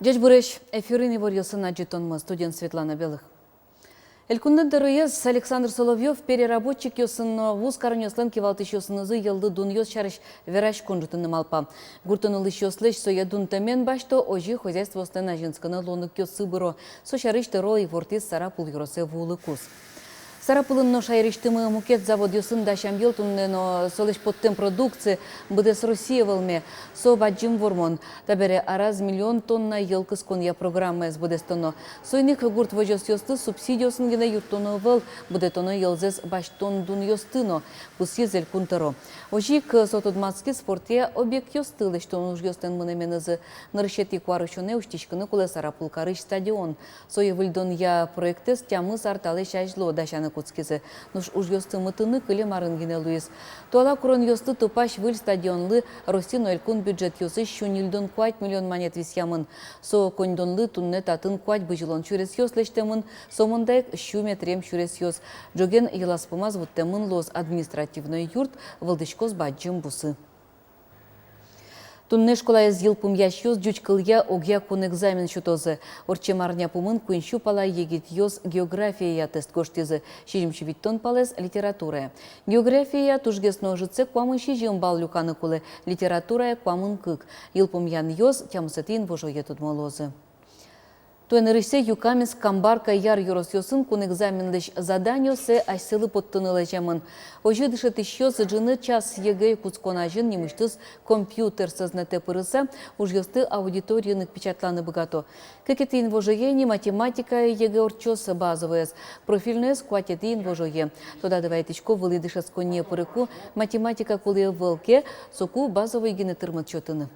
Дядь Буреш, эфирный варьёсын аджитонма, студент Светлана Белых. Элькунден дырыез Александр Соловьев переработчик ёсын вуз карынёслан кевалтыш ёсынызы елды дун ёс шарыш вераш конжутыны малпа. Гуртынылыш ёслыш соя дун темен башто ожи хозяйство стена женсканы лонық ёсы быро. Со шарыш тыро и вортис сарапул юросе вулы кус. Сарапулын шайриштымы мукет завод ёсын дашам ел туннено солыш подтем продукции быдес Россия вылме со баджим вормон. Табере араз миллион тонна елкыс конья программа с быдестоно. Сойник гурт вожос ёсты субсидиосын гене юртоно выл быдетоно елзес баштон дун ёстыно пусьезель кунтаро. Ожик сотудмацки спорте объект ёстылы, что он уж ёстен мынеменызы нарышети куарышоне уштишкыны куле Сарапул карыш стадион. Сое выльдон я проектес тямы сарталы шайжло дашаны Куцкизе. Нуш уж ёсты мытыны кыле марынгине луис. Туала курон ёсты тупаш выль стадионлы Ростино элькун бюджет ёсы шунилдон куать миллион монет висямын. Со коньдонлы тунне татын куать быжилон чурес ёслештемын, сомондайк шуметрем чурес ёс. Джоген еласпымаз вуттемын лоз административный юрт вылдышкоз баджим бусы. Тунне школа из елпум ящёс джучкылья огья кун экзамен шутозы. Орче марня пумын кунщу пала егит ёс география тест коштизы. Шижимчи виттон палес литература. География тужгес ножице куамын шижим бал люканы кулы. Литература куамын кык. Елпум ян ёс тямсетин вожое тудмолозы. Туэнерысе юкамис камбарка яр юрос ёсын кун экзаменлыш заданию се айсылы подтынылы жемын. Ожи дышет еще сыджины час ЕГЭ куцконажын немыштыз компьютер сознате пырыса уж ёсты аудиторияны печатланы богато. Кекетин вожоени математика ЕГЭ орчос базовыес. Профильное скватетин вожое. Тода давайтичко вылы дышет сконе пырыку математика кулы вылке соку базовый генетырмат чётыны.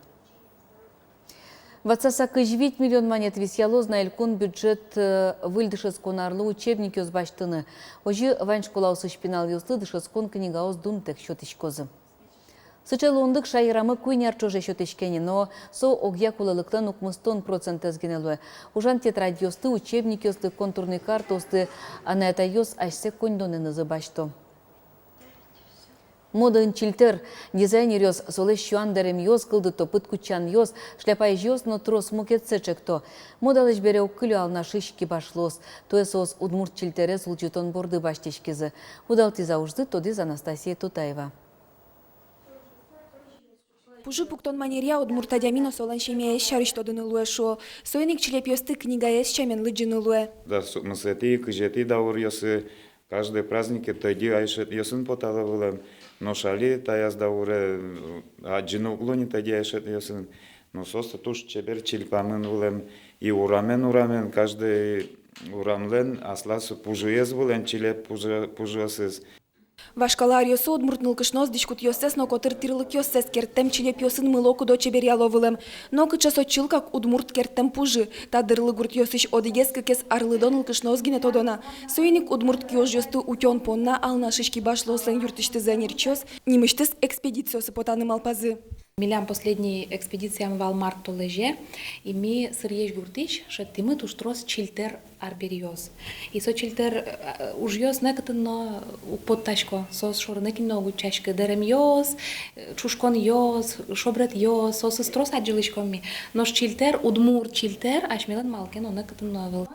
Ватсаса 9 миллион монет висялоз на элькун бюджет выльдышес конарлы учебник ёс баштыны. Ожи вань школаусы шпинал ёсты дышес кон книгаоз дунтек шотышкозы. Сычел ондык шайрамы куйняр чоже шотышкени, но со огья кулалыктан укмыстон процентез генелуэ. Ужан тетрадь ёсты, учебник ёсты, контурный карт ёсты, а на это ёс ашсе коньдоненызы башто. Мода чилтер дизайнер ёс солеш шуандерем ёс кылды топыт кучан ёс шляпай ёс но трос мукетсе чекто. Модалыш бере уккылю ална шишки башлос. То эсос удмурт чилтерес улчутон борды баштешкизы. Удалти заужды тодиз Анастасия Тутаева. Пужы пуктон манерия удмуртадямино солан шемия шарыштодыны луэшо. Сойник чилеп ёсты книга эс чамен лыджыны луэ. Да, мысети, кыжети даур ёсы, каждый праздник это иди айшет ёсын поталы вылам. Но шали таяз дауре, а джину углони тади айшет ёсын. Но соста туш чебер чилпамын вылам. И урамен, каждый урамлен, асласы пужуез вылам, чилеп пужуесыз. Вашкалар ёсы удмуртныл кышноз дишкут ёсес, но котыр тирлык ёсес кертем чилеп ёсын мылоку до чебер яловылым. Но кыча сочил как удмурт кертем пужы. Тадырлы гурт ёсыш одигес кекес арлыдон кышноз гине тодона. Сойник удмурт киоз ёсты утён понна ална шишки башлосын юртышты занерчёс, нимыштыс экспедициёсы потаны малпазы. Милям последней экспедиция в Алмарт Толеже, и ми сырьеж гуртиш, что мы туш трос чилтер арбериоз. И со чилтер уж ёс некотно подтачко, сос шорнеки ногу чашка дерем ёс, чушкон ёс, шобрет ёс, сос строс аджилышкоми. Но чилтер удмур чилтер, аж милан малкен, он некотно новел.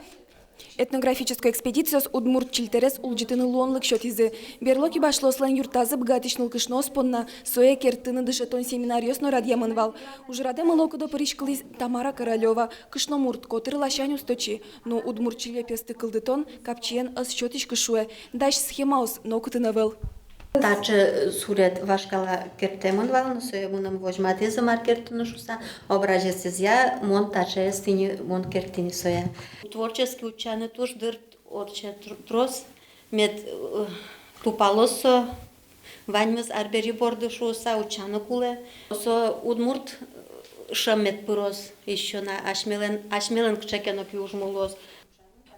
Этнографическая экспедиция с удмурт чилтерес улжитыны луонлык шотизы. Берлоки башлослан юртазы бгатишныл кышнос понна, соя кертыны дышетон семинарьос но радьямынвал. Уже радема локудо паришкализ Тамара Королева, кышномурт котыр лащань усточи, но удмурт чилепесты кылдытон, капчиен ас шотиш кышуэ, даш схемаус, но кутынавел. Таче сурет вашкала кертемон вал, но соя мунам вожматеза маркертыны шуса, ображесез я мон таче стыни мон кертини соя. Творчески учаны туш дырт орче трос, мед тупалосо, ваньмыз арбери борды шуса учаны куле, со удмурт шамет пырос, еще на ашмелен кчекено пиужмулоз.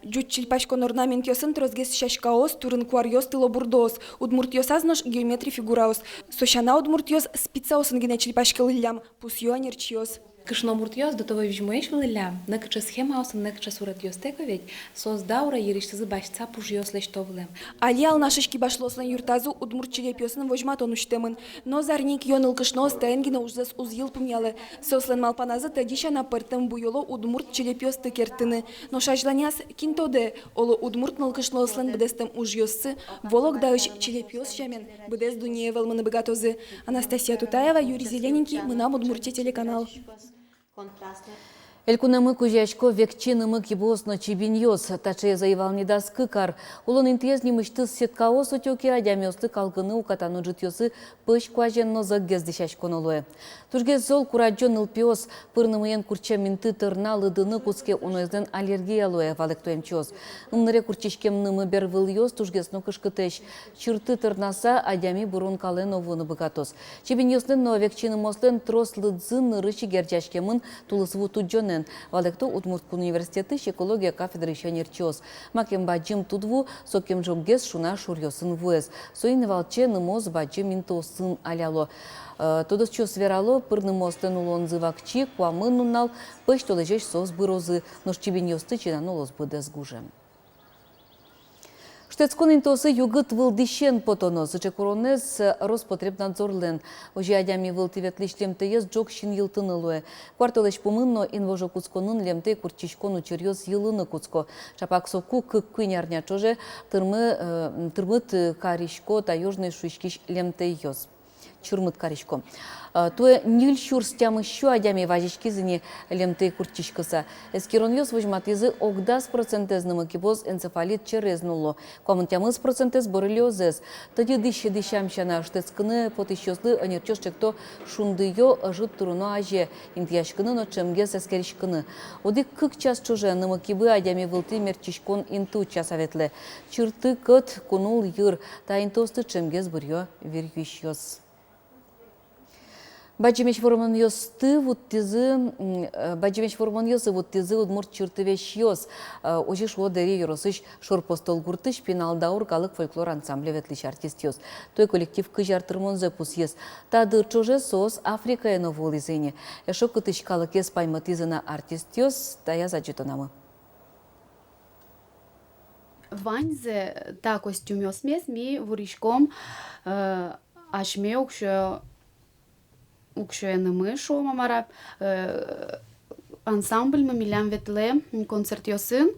Джучил пачкон орнамент ёсын трозгес шашкаос, турын куар ёс тыло бурдоос, удмурт ёсазнош геометри фигураос. Сошана удмурт ёс спицаосын генечил пачкал лям, пус ёанерч ёс. Кышно муртьёс до того вижмоеш вылля, накча схема осын накча сурат ёстековедь, создаура еришсызы башца пужьёс лештовлем. Али алнашышки башлослан юртазу удмурт челепёсын вожматон уштемын, но зарник йоныл кышно стаенгина ужзас узъел пумялы. Сослан малпаназы тадиша на пыртым буйоло удмурт челепёс тыкертыны, но шажланяс кинтоде, оло удмурт нылкышлослан бдестым ужьёссы, волок даыш челепёс шамен, бдес дуния валманы богатозы. Анастасия Тутаева, Юрий Зелененький, мы нам Удмуртия телеканал. Контрастне. Элькунамы кузячко векчинымы кибосно чибиньос, таче заивалнидас кыкар. Улон интез немыштыз сеткаос отёки адямёсты калгыны укатану житёсы пыш куаженно загездишаш конолуэ. Тургез зол кураджон ылпиос пырнымыен курча минты тырна лыдыны куске уноезден аллергиялуэ валектуемчоз. Умныре курчишкем нымы бервыльос тужгесно кышкытеш. Чырты тырнаса адями бурун кален овуны быгатос. Чибиньослен но векчинымослен трос лыдзын рычи герчашкемын тулысву туджон Валекто Удмуртскую университеты экология кафедры еще нерчос. Макем баджим тудву сокем жомгес шуна шурьосын вуэс. Соин валче нымоз баджим минтосын аляло. Тодос чо сверало пырнымостен улон зывакчи куамын нунал пыш толежеш сос бырозы. Нож чибиньосты чинанолос быдес гужем. Штецкон интосы югыт вылдищен потоно, зачекуронез Роспотребнадзорлен. Ожи адями вылтиветлиш лемтеез джок шин йылтынылуэ. Кварталеш помынно инвожо куцконын лемте курчишкону черьез йылыны куцко. Шапак соку кыккын арнячоже тырмыт каришко таежный шуишкиш лемтеез. Чурмыт каришко. Туе нил шурстям еще адями важички зыне лемте курчишкаса. Эскироньос вожматизы огдас процентезнымы кибоз энцефалит черезнуло. Комментямыз процентез боррелиозез. Тади дыщамщана штецкыны потищозлы анерчошчекто шундыё жут туруно аже. Интияшкыны но чемгез эскеришкыны. Оди кык час чуже нымы кибы адями вылты мерчишкон инту часаветле. Чырты кыт кунул йыр. Та интосты чемгез бурьё верющёз. Баджимеш форман ёсты вот тизы удмурт чертывеш ёс. Ожиш водери юросыш шорпостол гуртыш пеналдаур галык фольклор ансамбле ветлиш артист ёс. Той коллектив кыжар тырмонзе пус ёс. Тады чоже сос Африка эно волизене. Эшо кытыш калык ес пайматизына артист ёс, тая заджитонамы. Ваньзе та костюм ёс мес ми вуришком ашме укшоенымы шоумамара ансамбль мамилям ветле концерт ёсын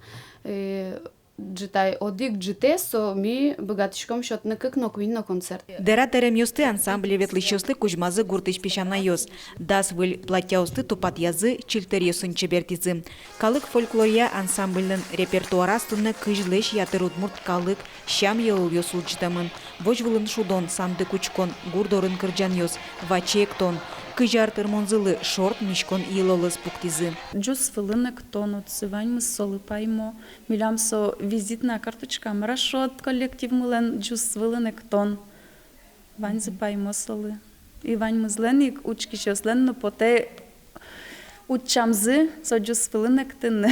джитай одик джитесо ми богатышком счетны как ноквинно концерт. Дера терем ёсты ансамбле ветлищёсты кужмазы гуртыш пешана ёс. Дас выль платяусты тупат язы чилтер ёсын чебертизы. Калык фольклория ансамбльнын репертуарастыны кыжлеш ятыр удмурт калык щам йыл ёс улчтамын. Вож вылын шудон санды кучкон гурдорын кырджан ёс вачектон. Кыжар тырмонзылы шорт мишкон йылолыс пуктизы. Джус фылынок тон отсывань мы солы паймо. Милям со визитная карточка марашот коллектив мылен джус фылынок тон. Вань за паймо солы. И вань мы зленик учки щослен, но поте учамзы со джус фылынок тын.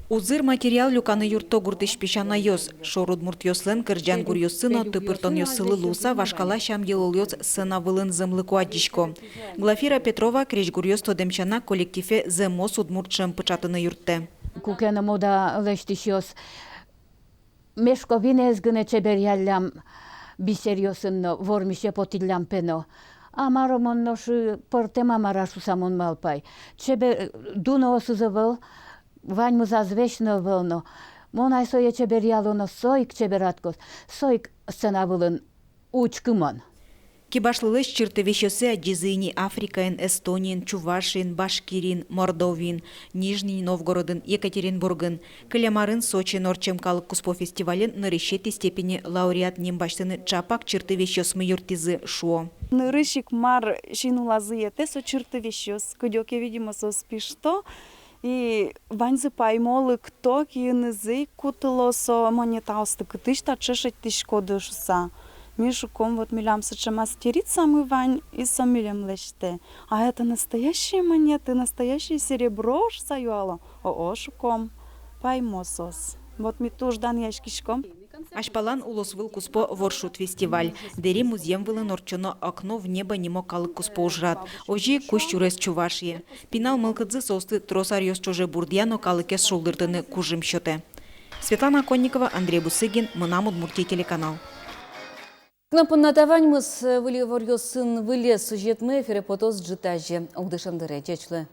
Узыр материал люканы юрто гуртыш пешана ёс. Шор удмурт ёслен кырджан гур ёсына тыпыртон ёсылы луса вашкала шам йылыл ёс сына вылын зымлыку адишко. Глафира Петрова креш гур ёс тодемчана коллективе зэмос удмуртшым пычатыны юртте. Кукена мода лештиш ёс. Мешко винез гыне чебер яллям бисер ёсынно вормише потиллям пено. Амаромон ноши портема марашу самон малпай. Чебер дуно осузывал. Вань мы зазвечно волно. Монай сое чебер ялоно сойк чебераткос. Сойк сцена вылын учкымон. Кибашлылыш чертовещосы адизыни Африкаен, Эстониен, Чувашин, Башкирин, Мордовин, Нижний Новгородын, Екатеринбургын, Калямарын, Сочи, Норчем-Калык Куспо фестивален нырышети степени лауреат нембаштыны чапак чертовещосмы юртизы шо. Нырышик мар шинулазы ете со чертовещос. Кудёке, видимо, со спишто. И ваньзы паймолы кто киенызы кутыло со монетаусты кытышта чешет тишко дышуса. Мишуком вот милямсы мастерит самый вань и самилям лечте. А это настоящие монеты, настоящее серебро саюало. О, шуком паймосос. Вот ми туж дан яшкишком. Ашпалан улосвыл куспо воршут фестиваль. Дери музеем вылын орчоно окно в небо немо калык куспо ужрат. Ожи куш чурес Чувашия. Пинал мылкыдзы состы тросарьос чоже бурдьяно калыкес шулдыртыны кужим счете. Светлана Конникова, Андрей Бусыгин, Мынам Удмуртия телеканал. Кнапыннатавань мыс выле ворьосын выле сюжетмы ферепотос джитажи. Угдышандыре чечлы.